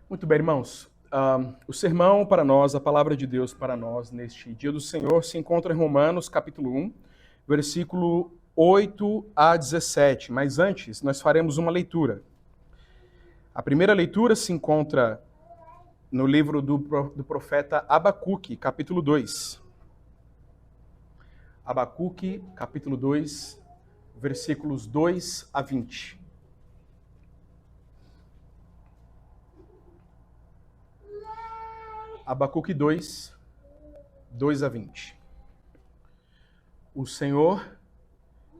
Muito bem, irmãos. O sermão para nós, a palavra de Deus para nós neste dia do Senhor se encontra em Romanos, capítulo 1, versículo 8 a 17. Mas antes, nós faremos uma leitura. A primeira leitura se encontra no livro do profeta Abacuque, capítulo 2. Abacuque, capítulo 2, versículos 2 a 20. Abacuque 2, 2 a 20. O Senhor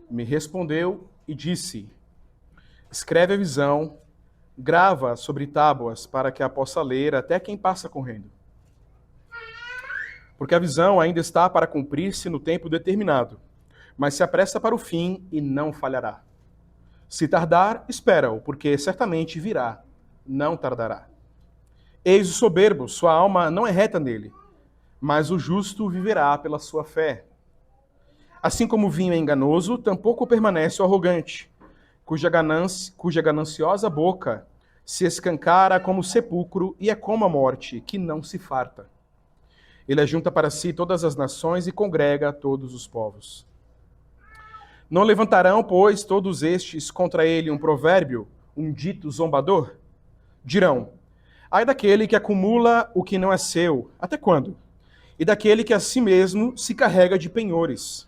me respondeu e disse: escreve a visão, grava sobre tábuas para que a possa ler até quem passa correndo. Porque a visão ainda está para cumprir-se no tempo determinado, mas se apressa para o fim e não falhará. Se tardar, espera-o, porque certamente virá, não tardará. Eis o soberbo, sua alma não é reta nele, mas o justo viverá pela sua fé. Assim como o vinho é enganoso, tampouco permanece o arrogante, cuja gananciosa boca se escancara como o sepulcro e é como a morte, que não se farta. Ele ajunta para si todas as nações e congrega todos os povos. Não levantarão, pois, todos estes contra ele um provérbio, um dito zombador? Dirão: ai daquele que acumula o que não é seu, até quando? E daquele que a si mesmo se carrega de penhores.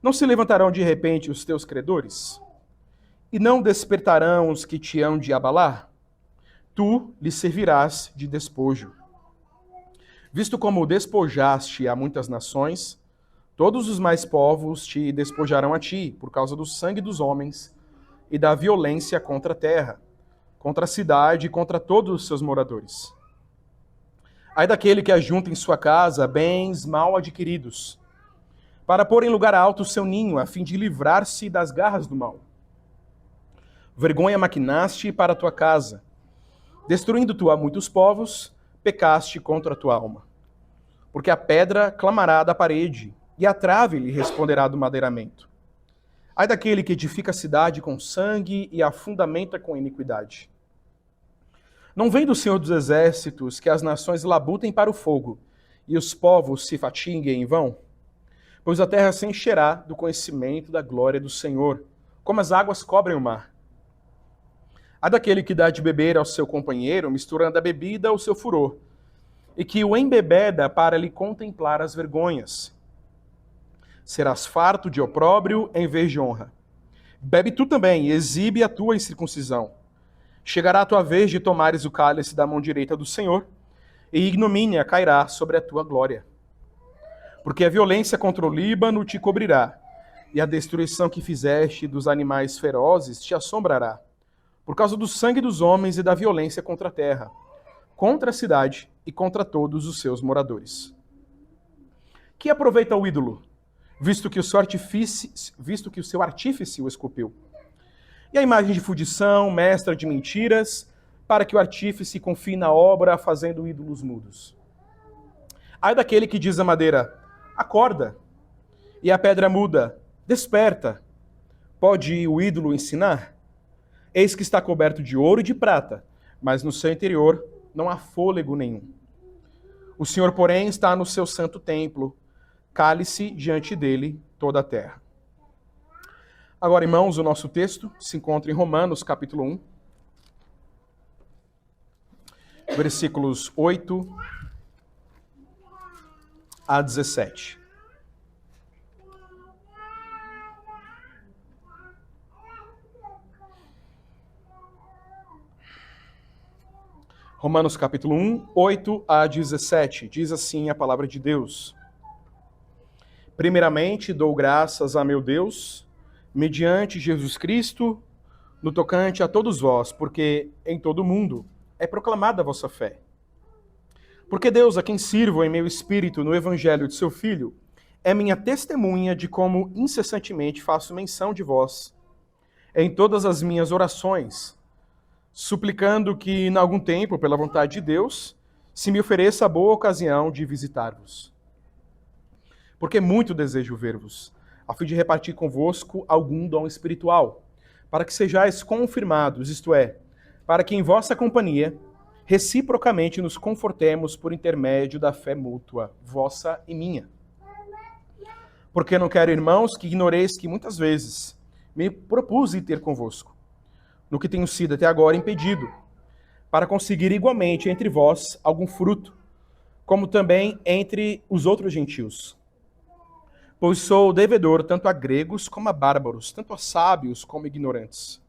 Não se levantarão de repente os teus credores? E não despertarão os que te hão de abalar? Tu lhes servirás de despojo. Visto como despojaste a muitas nações, todos os mais povos te despojarão a ti, por causa do sangue dos homens e da violência contra a terra, contra a cidade e contra todos os seus moradores. Ai daquele que ajunta em sua casa bens mal adquiridos, para pôr em lugar alto o seu ninho, a fim de livrar-se das garras do mal. Vergonha maquinaste para a tua casa, destruindo tu a muitos povos, pecaste contra a tua alma. Porque a pedra clamará da parede, e a trave lhe responderá do madeiramento. Ai daquele que edifica a cidade com sangue e a fundamenta com iniquidade. Não vem do Senhor dos Exércitos que as nações labutem para o fogo e os povos se fatiguem em vão? Pois a terra se encherá do conhecimento da glória do Senhor, como as águas cobrem o mar. Há daquele que dá de beber ao seu companheiro, misturando a bebida ao seu furor, e que o embebeda para lhe contemplar as vergonhas. Serás farto de opróbrio em vez de honra. Bebe tu também e exibe a tua incircuncisão. Chegará a tua vez de tomares o cálice da mão direita do Senhor, e ignomínia cairá sobre a tua glória. Porque a violência contra o Líbano te cobrirá, e a destruição que fizeste dos animais ferozes te assombrará, por causa do sangue dos homens e da violência contra a terra, contra a cidade e contra todos os seus moradores. Que aproveita o ídolo, visto que o seu artífice o esculpiu? E a imagem de fundição, mestra de mentiras, para que o artífice confie na obra, fazendo ídolos mudos. Ai daquele que diz à madeira: acorda, e a pedra muda: desperta. Pode o ídolo ensinar? Eis que está coberto de ouro e de prata, mas no seu interior não há fôlego nenhum. O Senhor, porém, está no seu santo templo, cale-se diante dele toda a terra. Agora, irmãos, o nosso texto se encontra em Romanos, capítulo 1, versículos 8 a 17. Romanos capítulo 1, 8 a 17. Diz assim a palavra de Deus: primeiramente, dou graças a meu Deus, mediante Jesus Cristo, no tocante a todos vós, porque em todo o mundo é proclamada a vossa fé. Porque Deus, a quem sirvo em meu espírito no evangelho de seu Filho, é minha testemunha de como incessantemente faço menção de vós em todas as minhas orações, suplicando que, em algum tempo, pela vontade de Deus, se me ofereça a boa ocasião de visitar-vos. Porque muito desejo ver-vos, a fim de repartir convosco algum dom espiritual, para que sejais confirmados, isto é, para que em vossa companhia reciprocamente nos confortemos por intermédio da fé mútua, vossa e minha. Porque não quero, irmãos, que ignoreis que muitas vezes me propus ir ter convosco, no que tenho sido até agora impedido, para conseguir igualmente entre vós algum fruto, como também entre os outros gentios. Pois sou devedor tanto a gregos como a bárbaros, tanto a sábios como ignorantes.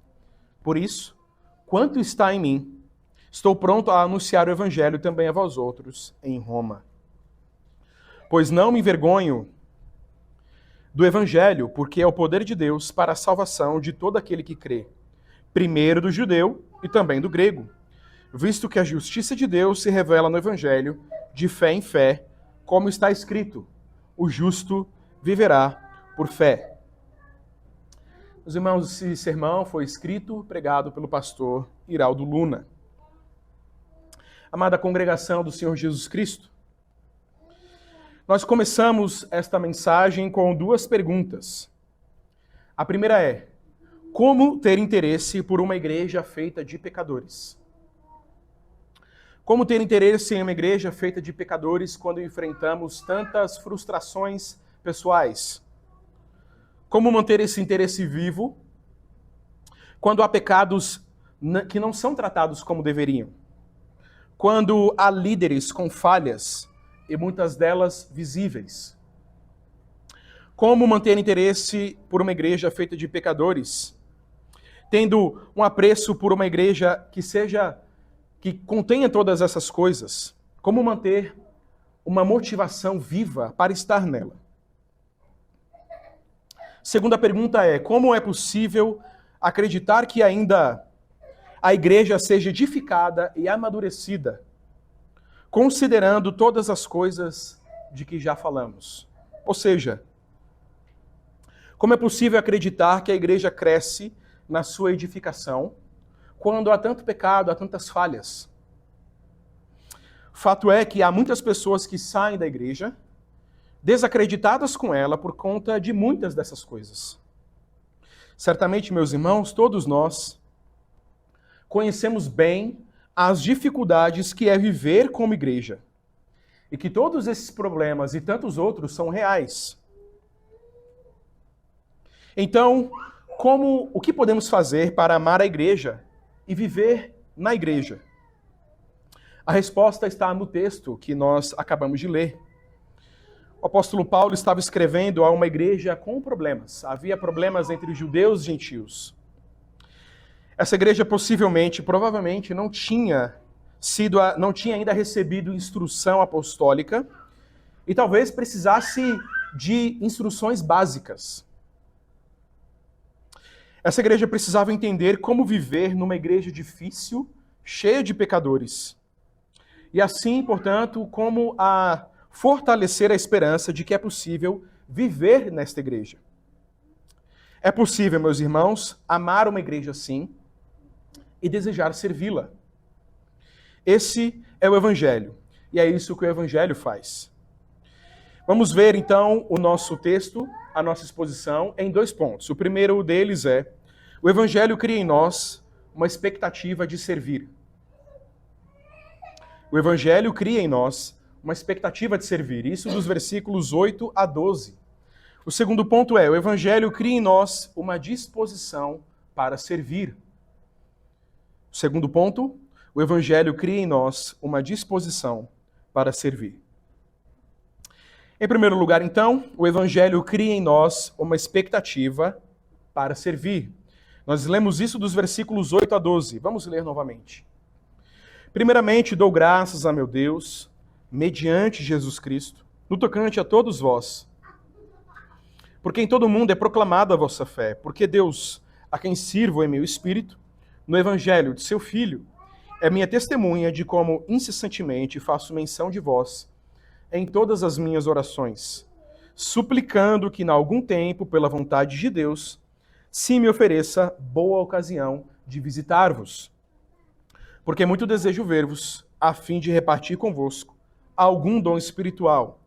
Por isso, quanto está em mim, estou pronto a anunciar o evangelho também a vós outros em Roma. Pois não me envergonho do evangelho, porque é o poder de Deus para a salvação de todo aquele que crê, primeiro do judeu e também do grego, visto que a justiça de Deus se revela no evangelho, de fé em fé, como está escrito: o justo viverá por fé. Meus irmãos, esse sermão foi escrito, pregado pelo pastor Iraldo Luna. Amada congregação do Senhor Jesus Cristo, nós começamos esta mensagem com duas perguntas. A primeira é: como ter interesse por uma igreja feita de pecadores? Como ter interesse em uma igreja feita de pecadores quando enfrentamos tantas frustrações pessoais? Como manter esse interesse vivo quando há pecados que não são tratados como deveriam? Quando há líderes com falhas, e muitas delas visíveis. Como manter interesse por uma igreja feita de pecadores, tendo um apreço por uma igreja que contenha todas essas coisas? Como manter uma motivação viva para estar nela? Segunda pergunta é: como é possível acreditar que ainda a igreja seja edificada e amadurecida, considerando todas as coisas de que já falamos? Ou seja, como é possível acreditar que a igreja cresce na sua edificação quando há tanto pecado, há tantas falhas? Fato é que há muitas pessoas que saem da igreja desacreditadas com ela por conta de muitas dessas coisas. Certamente, meus irmãos, todos nós conhecemos bem as dificuldades que é viver como igreja. E que todos esses problemas e tantos outros são reais. Então, o que podemos fazer para amar a igreja e viver na igreja? A resposta está no texto que nós acabamos de ler. O apóstolo Paulo estava escrevendo a uma igreja com problemas. Havia problemas entre judeus e gentios. Essa igreja provavelmente não tinha ainda recebido instrução apostólica e talvez precisasse de instruções básicas. Essa igreja precisava entender como viver numa igreja difícil, cheia de pecadores. E assim, portanto, como fortalecer a esperança de que é possível viver nesta igreja. É possível, meus irmãos, amar uma igreja assim e desejar servi-la. Esse é o Evangelho, e é isso que o Evangelho faz. Vamos ver, então, o nosso texto, a nossa exposição, em 2 pontos. O primeiro deles é: o Evangelho cria em nós uma expectativa de servir. O Evangelho cria em nós uma expectativa de servir. Isso dos versículos 8 a 12. O segundo ponto é: o Evangelho cria em nós uma disposição para servir. O segundo ponto: o Evangelho cria em nós uma disposição para servir. Em primeiro lugar, então, o Evangelho cria em nós uma expectativa para servir. Nós lemos isso dos versículos 8 a 12. Vamos ler novamente. Primeiramente, dou graças a meu Deus, mediante Jesus Cristo, no tocante a todos vós, porque em todo o mundo é proclamada a vossa fé, porque Deus, a quem sirvo em meu espírito, no Evangelho de seu Filho, é minha testemunha de como incessantemente faço menção de vós em todas as minhas orações, suplicando que, em algum tempo, pela vontade de Deus, se me ofereça boa ocasião de visitar-vos. Porque muito desejo ver-vos, a fim de repartir convosco algum dom espiritual,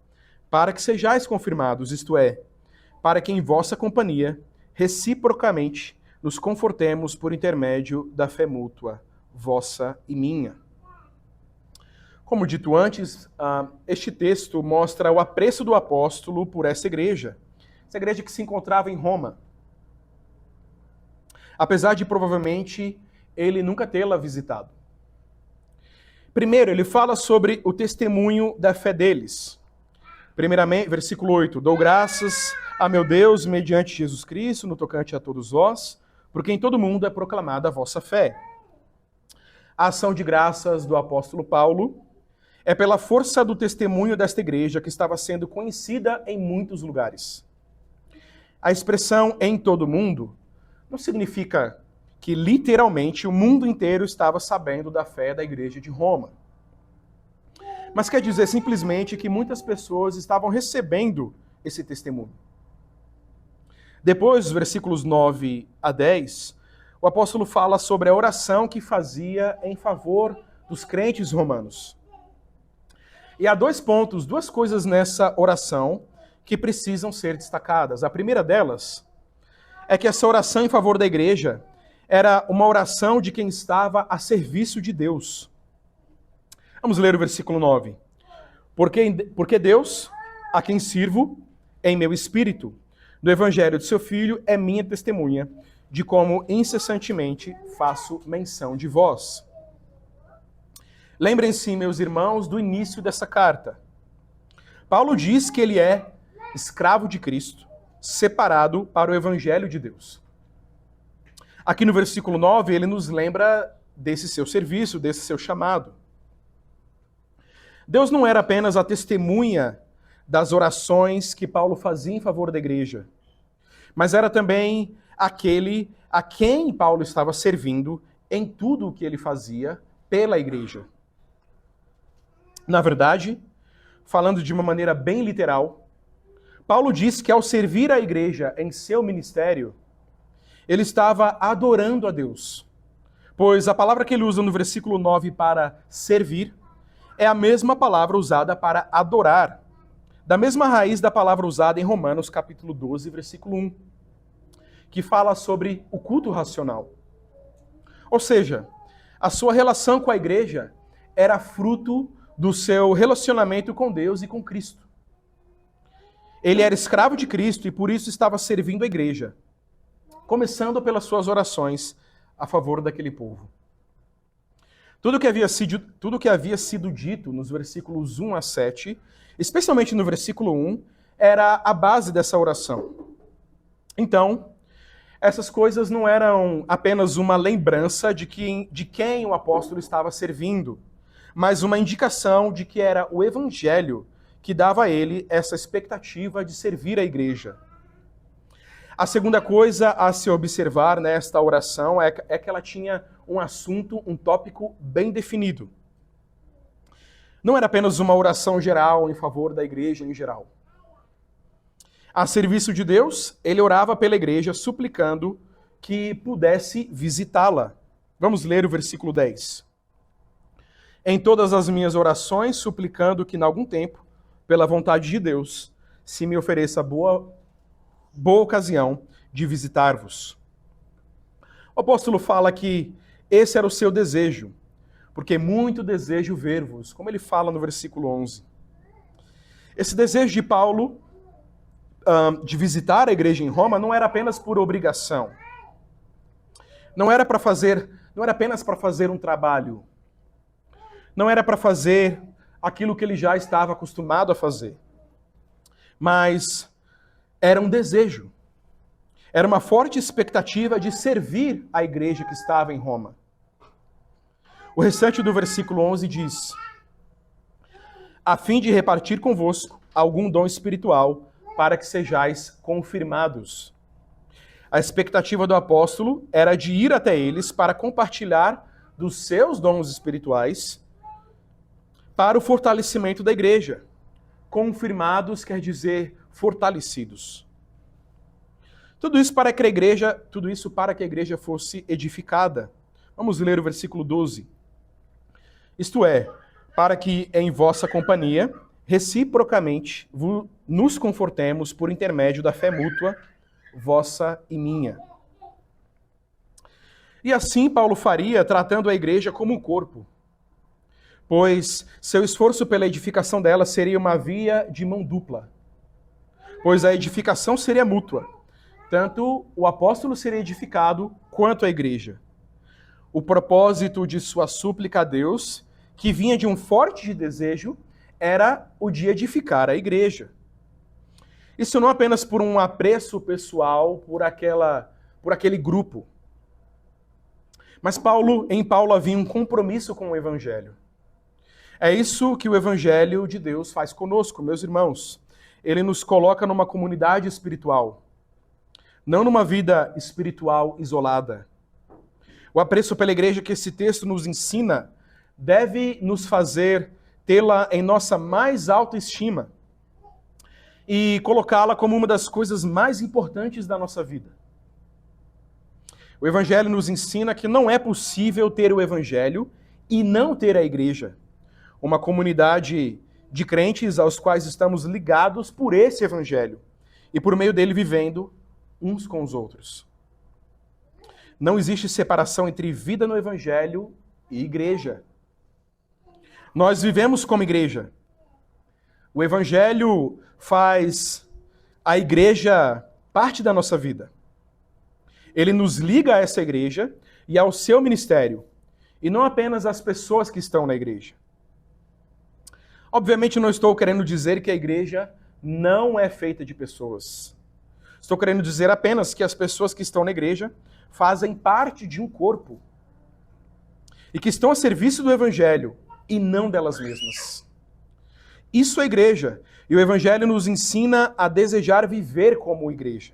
para que sejais confirmados, isto é, para que em vossa companhia, reciprocamente, nos confortemos por intermédio da fé mútua, vossa e minha. Como dito antes, este texto mostra o apreço do apóstolo por essa igreja que se encontrava em Roma. Apesar de provavelmente ele nunca tê-la visitado. Primeiro, ele fala sobre o testemunho da fé deles. Primeiramente, versículo 8: Dou graças a meu Deus mediante Jesus Cristo, no tocante a todos vós, porque em todo mundo é proclamada a vossa fé. A ação de graças do apóstolo Paulo é pela força do testemunho desta igreja que estava sendo conhecida em muitos lugares. A expressão em todo mundo não significa que literalmente o mundo inteiro estava sabendo da fé da igreja de Roma. Mas quer dizer simplesmente que muitas pessoas estavam recebendo esse testemunho. Depois, dos versículos 9 a 10, o apóstolo fala sobre a oração que fazia em favor dos crentes romanos. E há dois pontos, duas coisas nessa oração que precisam ser destacadas. A primeira delas é que essa oração em favor da igreja era uma oração de quem estava a serviço de Deus. Vamos ler o versículo 9. Porque Deus, a quem sirvo em meu espírito, do evangelho de seu Filho, é minha testemunha de como incessantemente faço menção de vós. Lembrem-se, meus irmãos, do início dessa carta. Paulo diz que ele é escravo de Cristo, separado para o evangelho de Deus. Aqui no versículo 9, ele nos lembra desse seu serviço, desse seu chamado. Deus não era apenas a testemunha das orações que Paulo fazia em favor da igreja, mas era também aquele a quem Paulo estava servindo em tudo o que ele fazia pela igreja. Na verdade, falando de uma maneira bem literal, Paulo diz que ao servir a igreja em seu ministério, ele estava adorando a Deus. Pois a palavra que ele usa no versículo 9 para servir é a mesma palavra usada para adorar, da mesma raiz da palavra usada em Romanos capítulo 12, versículo 1, que fala sobre o culto racional. Ou seja, a sua relação com a igreja era fruto do seu relacionamento com Deus e com Cristo. Ele era escravo de Cristo e por isso estava servindo a igreja, começando pelas suas orações a favor daquele povo. Tudo que havia sido dito nos versículos 1 a 7, especialmente no versículo 1, era a base dessa oração. Então, essas coisas não eram apenas uma lembrança de quem o apóstolo estava servindo, mas uma indicação de que era o evangelho que dava a ele essa expectativa de servir a igreja. A segunda coisa a se observar nesta oração é que ela tinha um assunto, um tópico bem definido. Não era apenas uma oração geral em favor da igreja em geral. A serviço de Deus, ele orava pela igreja, suplicando que pudesse visitá-la. Vamos ler o versículo 10. Em todas as minhas orações, suplicando que, em algum tempo, pela vontade de Deus, se me ofereça boa ocasião de visitar-vos. O apóstolo fala que esse era o seu desejo, porque muito desejo ver-vos, como ele fala no versículo 11. Esse desejo de Paulo de visitar a igreja em Roma não era apenas por obrigação. Não era apenas para fazer um trabalho. Não era para fazer aquilo que ele já estava acostumado a fazer. Mas era um desejo. Era uma forte expectativa de servir a igreja que estava em Roma. O restante do versículo 11 diz: a fim de repartir convosco algum dom espiritual, para que sejais confirmados. A expectativa do apóstolo era de ir até eles para compartilhar dos seus dons espirituais para o fortalecimento da igreja. Confirmados quer dizer fortalecidos. Tudo isso para que a igreja fosse edificada. Vamos ler o versículo 12. Isto é, para que em vossa companhia, reciprocamente, nos confortemos por intermédio da fé mútua, vossa e minha. E assim Paulo faria, tratando a igreja como um corpo. pois seu esforço pela edificação dela seria uma via de mão dupla, pois a edificação seria mútua. Tanto o apóstolo seria edificado quanto a igreja. O propósito de sua súplica a Deus, que vinha de um forte desejo, era o de edificar a igreja. Isso não apenas por um apreço pessoal por aquele grupo. Mas em Paulo havia um compromisso com o evangelho. É isso que o evangelho de Deus faz conosco, meus irmãos. Ele nos coloca numa comunidade espiritual, não numa vida espiritual isolada. O apreço pela igreja que esse texto nos ensina deve nos fazer tê-la em nossa mais alta estima e colocá-la como uma das coisas mais importantes da nossa vida. O Evangelho nos ensina que não é possível ter o Evangelho e não ter a igreja, uma comunidade de crentes aos quais estamos ligados por esse Evangelho e por meio dele vivendo uns com os outros. Não existe separação entre vida no Evangelho e igreja. Nós vivemos como igreja. O Evangelho faz a igreja parte da nossa vida. Ele nos liga a essa igreja e ao seu ministério, e não apenas às pessoas que estão na igreja. Obviamente não estou querendo dizer que a igreja não é feita de pessoas. Estou querendo dizer apenas que as pessoas que estão na igreja fazem parte de um corpo e que estão a serviço do evangelho e não delas mesmas. Isso é igreja, e o evangelho nos ensina a desejar viver como igreja.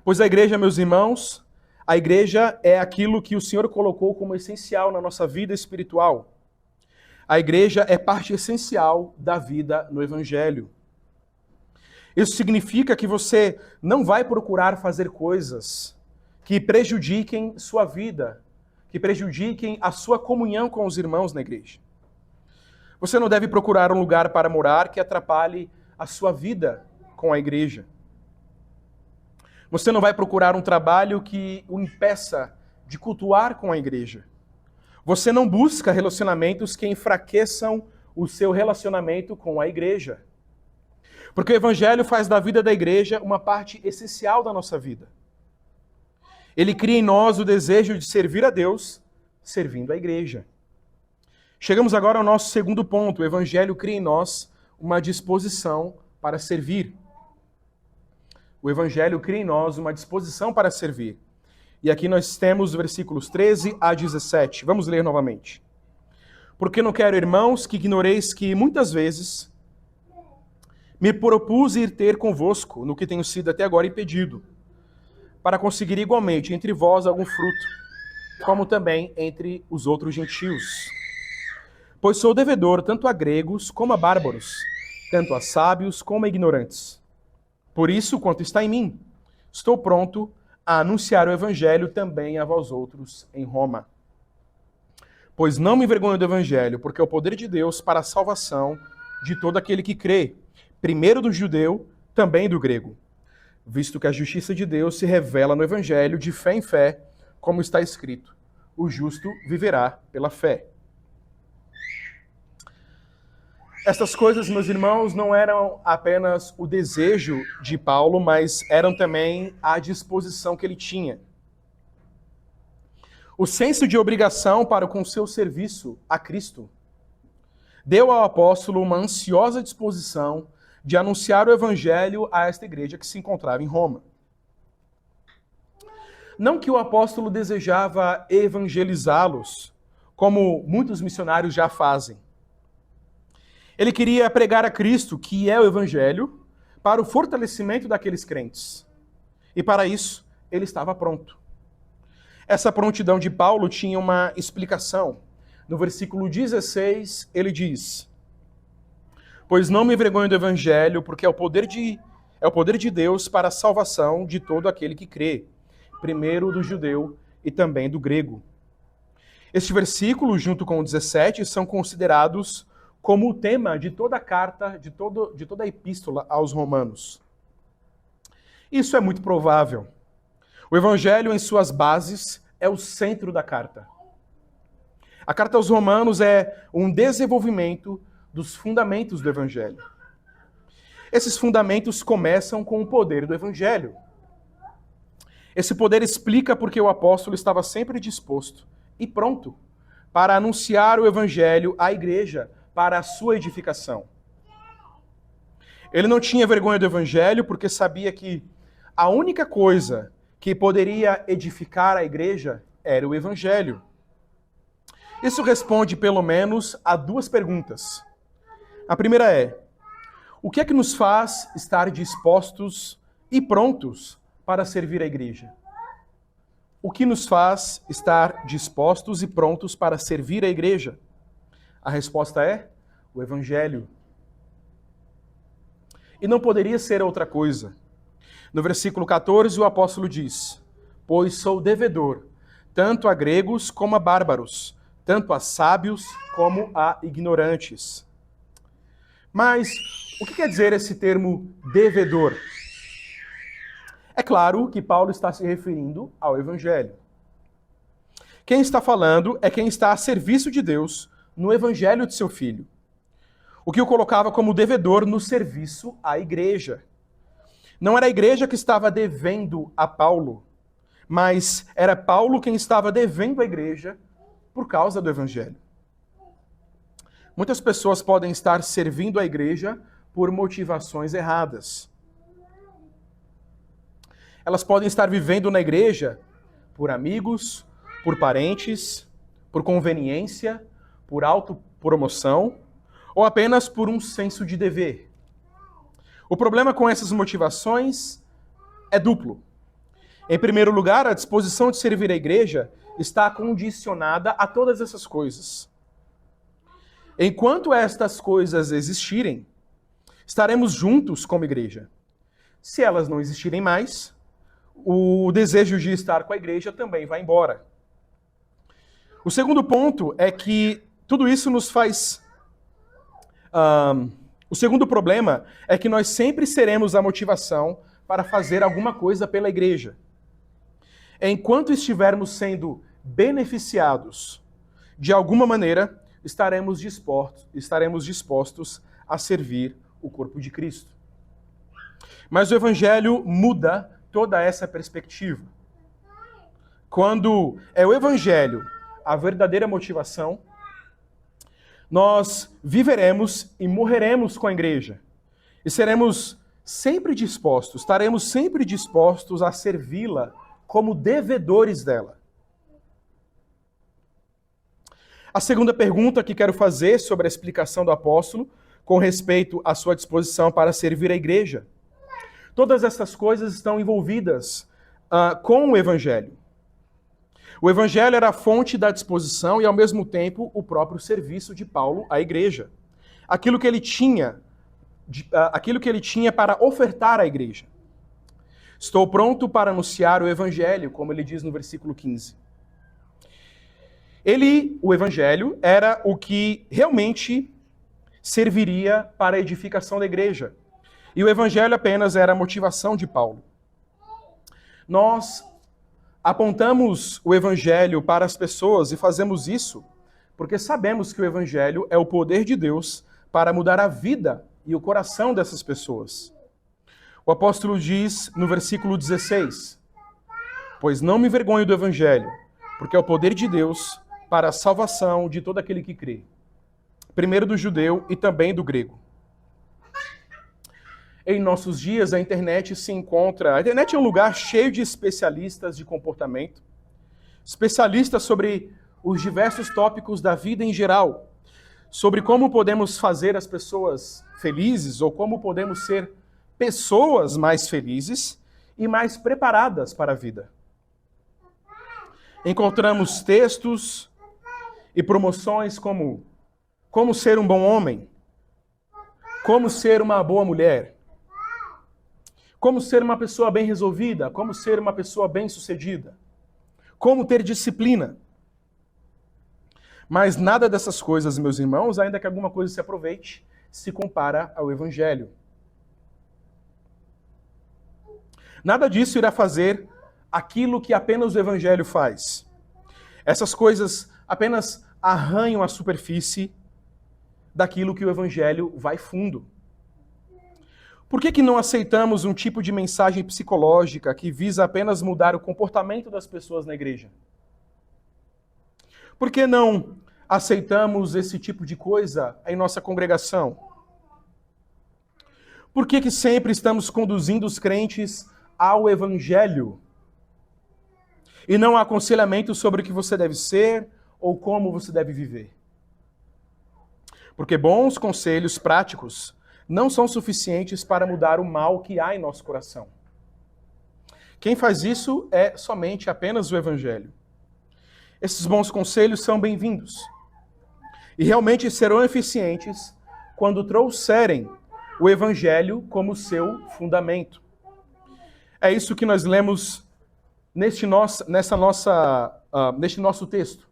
Pois a igreja, meus irmãos, a igreja é aquilo que o Senhor colocou como essencial na nossa vida espiritual. A igreja é parte essencial da vida no Evangelho. Isso significa que você não vai procurar fazer coisas que prejudiquem sua vida, que prejudiquem a sua comunhão com os irmãos na igreja. Você não deve procurar um lugar para morar que atrapalhe a sua vida com a igreja. Você não vai procurar um trabalho que o impeça de cultuar com a igreja. Você não busca relacionamentos que enfraqueçam o seu relacionamento com a igreja. Porque o evangelho faz da vida da igreja uma parte essencial da nossa vida. Ele cria em nós o desejo de servir a Deus, servindo a igreja. Chegamos agora ao nosso segundo ponto. O evangelho cria em nós uma disposição para servir. O Evangelho cria em nós uma disposição para servir. E aqui nós temos versículos 13 a 17. Vamos ler novamente. Porque não quero, irmãos, que ignoreis que muitas vezes me propus ir ter convosco no que tenho sido até agora impedido, para conseguir igualmente entre vós algum fruto, como também entre os outros gentios. Pois sou devedor tanto a gregos como a bárbaros, tanto a sábios como a ignorantes. Por isso, quanto está em mim, estou pronto a anunciar o evangelho também a vós outros em Roma. Pois não me envergonho do evangelho, porque é o poder de Deus para a salvação de todo aquele que crê, primeiro do judeu, também do grego. Visto que a justiça de Deus se revela no evangelho de fé em fé, como está escrito: o justo viverá pela fé. Estas coisas, meus irmãos, não eram apenas o desejo de Paulo, mas eram também a disposição que ele tinha. O senso de obrigação para com seu serviço a Cristo deu ao apóstolo uma ansiosa disposição de anunciar o evangelho a esta igreja que se encontrava em Roma. Não que o apóstolo desejava evangelizá-los, como muitos missionários já fazem. Ele queria pregar a Cristo, que é o Evangelho, para o fortalecimento daqueles crentes. E para isso, ele estava pronto. Essa prontidão de Paulo tinha uma explicação. No versículo 16, ele diz: pois não me envergonho do Evangelho, porque é o poder de Deus para a salvação de todo aquele que crê, primeiro do judeu e também do grego. Este versículo, junto com o 17, são considerados como o tema de toda a carta, de toda a epístola aos romanos. Isso é muito provável. O Evangelho, em suas bases, é o centro da carta. A carta aos Romanos é um desenvolvimento dos fundamentos do Evangelho. Esses fundamentos começam com o poder do Evangelho. Esse poder explica porque o apóstolo estava sempre disposto e pronto para anunciar o Evangelho à igreja para a sua edificação. Ele não tinha vergonha do Evangelho porque sabia que a única coisa que poderia edificar a igreja era o Evangelho. Isso responde, pelo menos, a duas perguntas. A primeira é: o que é que nos faz estar dispostos e prontos para servir a igreja? O que nos faz estar dispostos e prontos para servir a igreja? A resposta é o Evangelho. E não poderia ser outra coisa. No versículo 14, o apóstolo diz: pois sou devedor, tanto a gregos como a bárbaros, tanto a sábios como a ignorantes. Mas o que quer dizer esse termo devedor? É claro que Paulo está se referindo ao Evangelho. Quem está falando é quem está a serviço de Deus no Evangelho de seu Filho, o que o colocava como devedor no serviço à igreja. Não era a igreja que estava devendo a Paulo, mas era Paulo quem estava devendo a igreja por causa do Evangelho. Muitas pessoas podem estar servindo a igreja por motivações erradas. Elas podem estar vivendo na igreja por amigos, por parentes, por conveniência, por autopromoção, ou apenas por um senso de dever. O problema com essas motivações é duplo. Em primeiro lugar, a disposição de servir a igreja está condicionada a todas essas coisas. Enquanto estas coisas existirem, estaremos juntos como igreja. Se elas não existirem mais, o desejo de estar com a igreja também vai embora. O segundo ponto é que tudo isso nos faz... O segundo problema é que nós sempre seremos a motivação para fazer alguma coisa pela igreja. Enquanto estivermos sendo beneficiados de alguma maneira, estaremos dispostos a servir o corpo de Cristo. Mas o Evangelho muda toda essa perspectiva. Quando é o Evangelho a verdadeira motivação, nós viveremos e morreremos com a igreja. E estaremos sempre dispostos a servi-la como devedores dela. A segunda pergunta que quero fazer sobre a explicação do apóstolo com respeito à sua disposição para servir a igreja. Todas essas coisas estão envolvidas com o Evangelho. O Evangelho era a fonte da disposição e, ao mesmo tempo, o próprio serviço de Paulo à igreja. Aquilo que ele tinha para ofertar à igreja. Estou pronto para anunciar o Evangelho, como ele diz no versículo 15. O Evangelho, era o que realmente serviria para a edificação da igreja. E o Evangelho apenas era a motivação de Paulo. Nós apontamos o Evangelho para as pessoas e fazemos isso porque sabemos que o Evangelho é o poder de Deus para mudar a vida e o coração dessas pessoas. O apóstolo diz no versículo 16: pois não me envergonho do Evangelho, porque é o poder de Deus para a salvação de todo aquele que crê, primeiro do judeu e também do grego. Em nossos dias, a internet é um lugar cheio de especialistas de comportamento, especialistas sobre os diversos tópicos da vida em geral, sobre como podemos fazer as pessoas felizes ou como podemos ser pessoas mais felizes e mais preparadas para a vida. Encontramos textos e promoções como ser um bom homem, como ser uma boa mulher, como ser uma pessoa bem resolvida, como ser uma pessoa bem-sucedida, como ter disciplina. Mas nada dessas coisas, meus irmãos, ainda que alguma coisa se aproveite, se compara ao Evangelho. Nada disso irá fazer aquilo que apenas o Evangelho faz. Essas coisas apenas arranham a superfície daquilo que o Evangelho vai fundo. Por que não aceitamos um tipo de mensagem psicológica que visa apenas mudar o comportamento das pessoas na igreja? Por que não aceitamos esse tipo de coisa em nossa congregação? Por que sempre estamos conduzindo os crentes ao Evangelho e não a aconselhamento sobre o que você deve ser ou como você deve viver? Porque bons conselhos práticos não são suficientes para mudar o mal que há em nosso coração. Quem faz isso é somente apenas o Evangelho. Esses bons conselhos são bem-vindos e realmente serão eficientes quando trouxerem o Evangelho como seu fundamento. É isso que nós lemos neste nosso texto.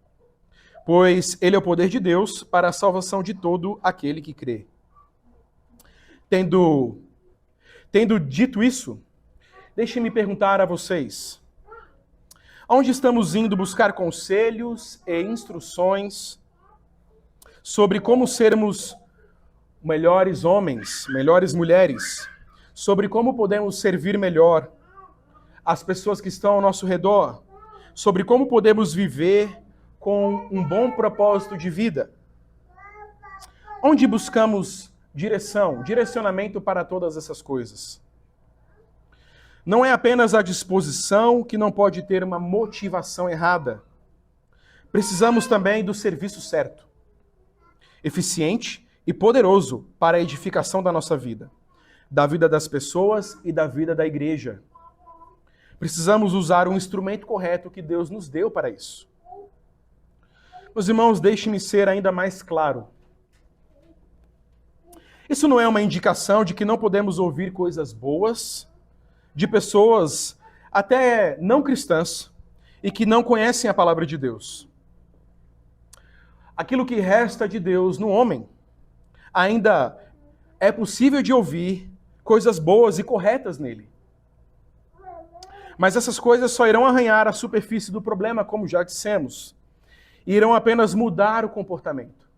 Pois ele é o poder de Deus para a salvação de todo aquele que crê. Tendo dito isso, deixem-me perguntar a vocês: aonde estamos indo buscar conselhos e instruções sobre como sermos melhores homens, melhores mulheres, sobre como podemos servir melhor as pessoas que estão ao nosso redor, sobre como podemos viver com um bom propósito de vida? Onde buscamos direcionamento para todas essas coisas? Não é apenas a disposição que não pode ter uma motivação errada. Precisamos também do serviço certo, eficiente e poderoso para a edificação da nossa vida, da vida das pessoas e da vida da igreja. Precisamos usar o instrumento correto que Deus nos deu para isso. Meus irmãos, deixe-me ser ainda mais claro. Isso não é uma indicação de que não podemos ouvir coisas boas de pessoas até não cristãs e que não conhecem a palavra de Deus. Aquilo que resta de Deus no homem, ainda é possível de ouvir coisas boas e corretas nele. Mas essas coisas só irão arranhar a superfície do problema, como já dissemos, e irão apenas mudar o comportamento.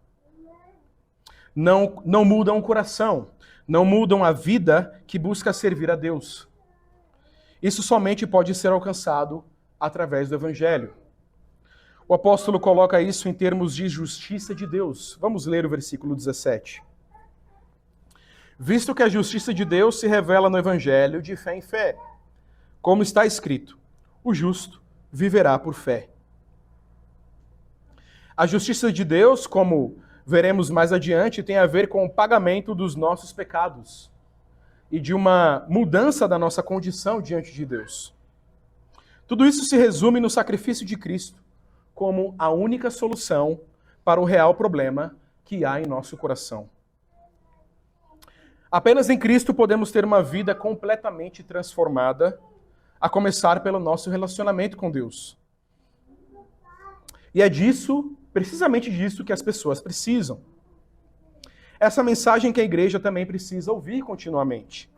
Não mudam o coração, não mudam a vida que busca servir a Deus. Isso somente pode ser alcançado através do Evangelho. O apóstolo coloca isso em termos de justiça de Deus. Vamos ler o versículo 17. Visto que a justiça de Deus se revela no Evangelho de fé em fé, como está escrito, o justo viverá por fé. A justiça de Deus, como veremos mais adiante, tem a ver com o pagamento dos nossos pecados e de uma mudança da nossa condição diante de Deus. Tudo isso se resume no sacrifício de Cristo como a única solução para o real problema que há em nosso coração. Apenas em Cristo podemos ter uma vida completamente transformada, a começar pelo nosso relacionamento com Deus. E é precisamente disso que as pessoas precisam. Essa mensagem que a igreja também precisa ouvir continuamente.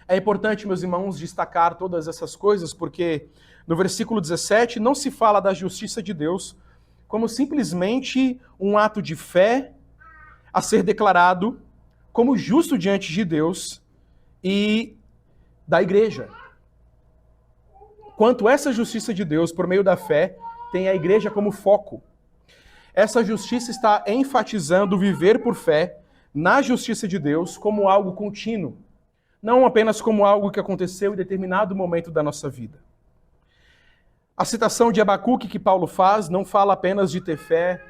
É importante, meus irmãos, destacar todas essas coisas, porque no versículo 17 não se fala da justiça de Deus como simplesmente um ato de fé a ser declarado como justo diante de Deus e da igreja. Quanto essa justiça de Deus, por meio da fé, tem a igreja como foco. Essa justiça está enfatizando viver por fé na justiça de Deus como algo contínuo, não apenas como algo que aconteceu em determinado momento da nossa vida. A citação de Abacuque que Paulo faz não fala apenas de ter fé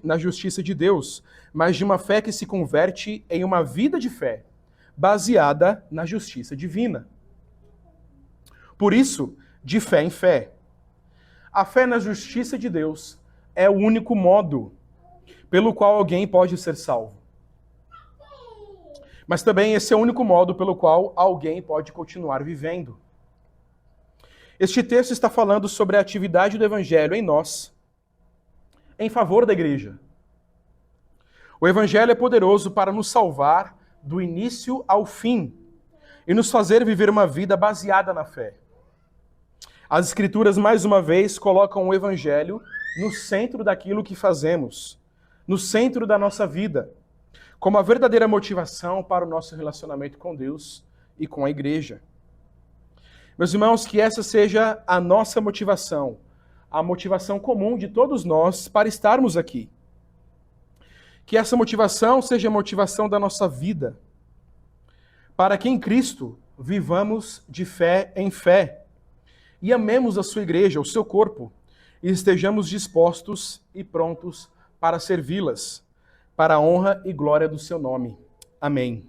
na justiça de Deus, mas de uma fé que se converte em uma vida de fé, baseada na justiça divina. Por isso, de fé em fé. A fé na justiça de Deus é o único modo pelo qual alguém pode ser salvo. Mas também esse é o único modo pelo qual alguém pode continuar vivendo. Este texto está falando sobre a atividade do Evangelho em nós, em favor da igreja. O Evangelho é poderoso para nos salvar do início ao fim e nos fazer viver uma vida baseada na fé. As Escrituras, mais uma vez, colocam o Evangelho no centro daquilo que fazemos, no centro da nossa vida, como a verdadeira motivação para o nosso relacionamento com Deus e com a igreja. Meus irmãos, que essa seja a nossa motivação, a motivação comum de todos nós para estarmos aqui. Que essa motivação seja a motivação da nossa vida, para que em Cristo vivamos de fé em fé e amemos a sua igreja, o seu corpo, e estejamos dispostos e prontos para servi-las, para a honra e glória do seu nome. Amém.